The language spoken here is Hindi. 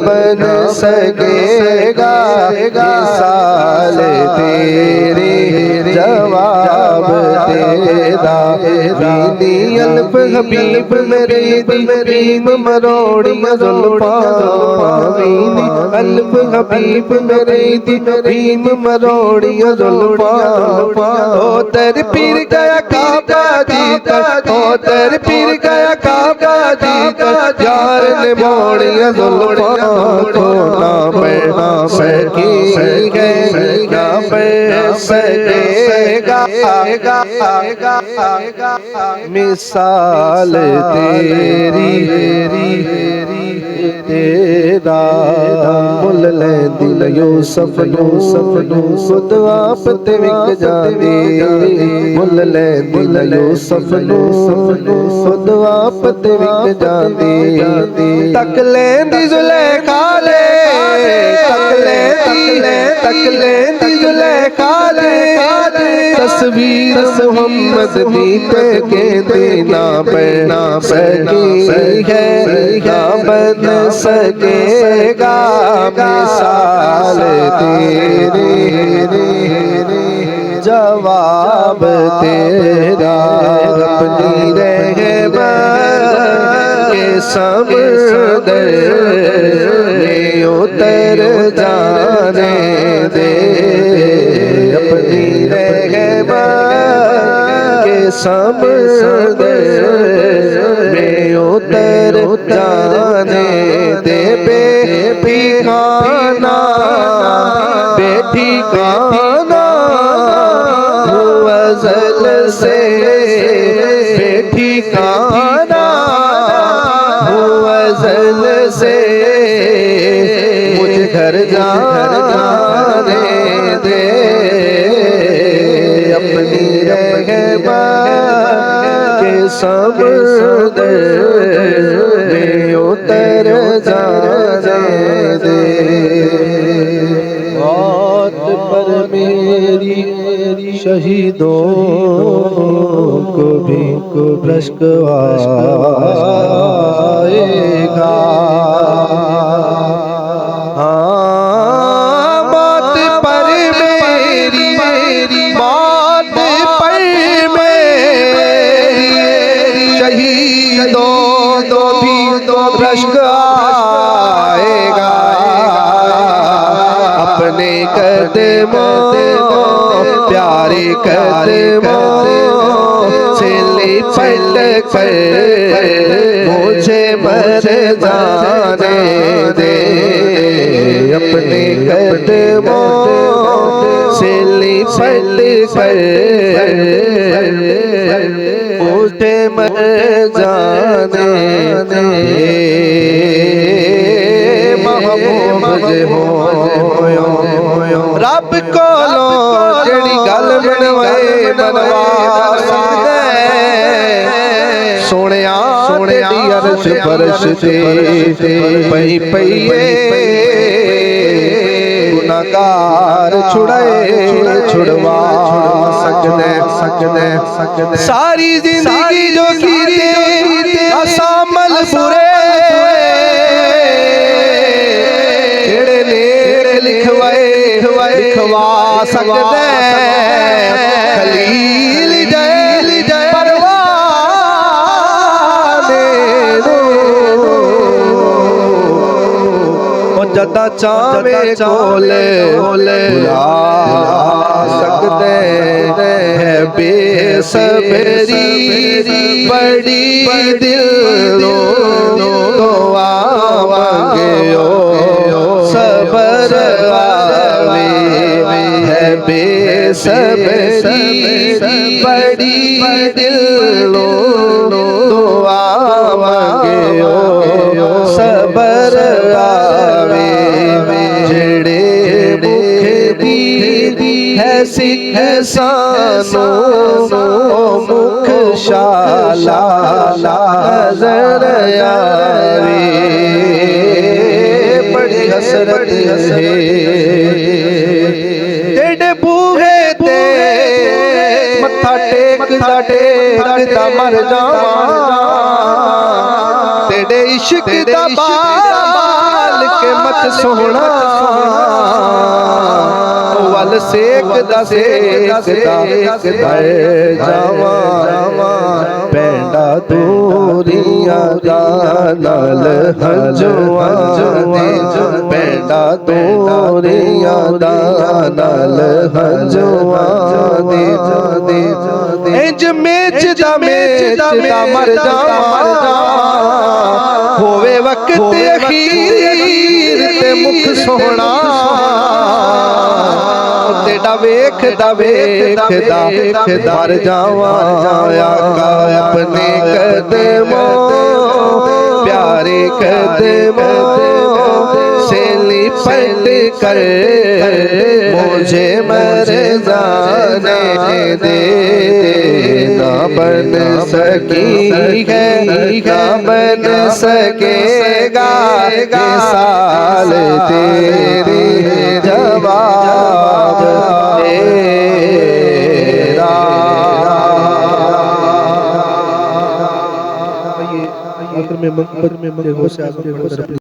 बन सकेगा मिसाल तेरी जवाब तेरा वीनी अल्फ हबीब मेरे दीन मरोड़िया जुल्फा वीनी अल्फ हबीब मेरे दीन मरोड़िया जुल्फा ओ तेरे पीर गया काबा जीता ओ तेरे पीर गया काबा जीता यार ने मोड़िया जुल्फा को ना पैना सकेगा ना पैना सकेगा मिसाल तेरी तेरा मुल लैंदी न यूसुफ खुद आप ते विक जांदे मुल लैंदी न यूसुफ खुद आप ते विक जांदे तक लैंदी जुलेखा ले तक लैंदी जुलेखा ले तस्वीर मोहम्मद बीते के देना पैना सकेगा ना बन सकेगा मिसाल तेरे जवाब तेरा अपनी रहमत के समंदर में उतर जाने दे अपनी रहमत के समंदर में उतर जाने दे बेठिकाना बेठिकाना वज़ल से बेठिकाना वज़ल से मुझे घर जाने दे अपनी रहमत के समंदर में उतर जाने दे मौत पर मेरी शहीदों को भी रश्क आएगा मौत पर मेरी मौत पर मेरी शहीदों तो भी रश्क आएगा अपने कदमों प्यारे कदमों से लिपट कर मुझे मर जाने दे अपने कदमों से लिपट कर मुझे मर जाने दे मुझे हो रब को लो जेड़ी गल मनवाए मनवा सोनिया अर्श फर्श ते पई पईए गुनाहगार छुड़ाए छुड़वा सकदे सारी जिंदगी जो कीते असामल बुरे जेड़े नेड़े लिखवा सकदे खलील जय परवाने ओ जदा चावे कोले बुला सकदे है बेसब्री बड़ी दिलों तो आवंगे सबर आवे है बेसब्री बड़ी दिलों तो आवंगे सबर आवे जेड़े मुख दी है सिख सानो मुख शाला नजर आवे बड़ी हसरत है तेरे बूहे ते मत्था टेकदा मर जावां तेरे इश्क दा बाल के सोहना वल सेकदा जावा पैंडा दूरियां दा नाल हंजुआ पैंडा दूरियां दा नाल हंजुआ इंज मेच दा मर जावा होवे वक्त अखीर ते मुख सोहना तेरा वेखदा मर जावा आका अपने कदमों प्यारे कदमों से लिपट कर मुझे मर जाने दे ना बन सकी है ना बन सकेगा साल तेरे जवाब तेरा। आखिर में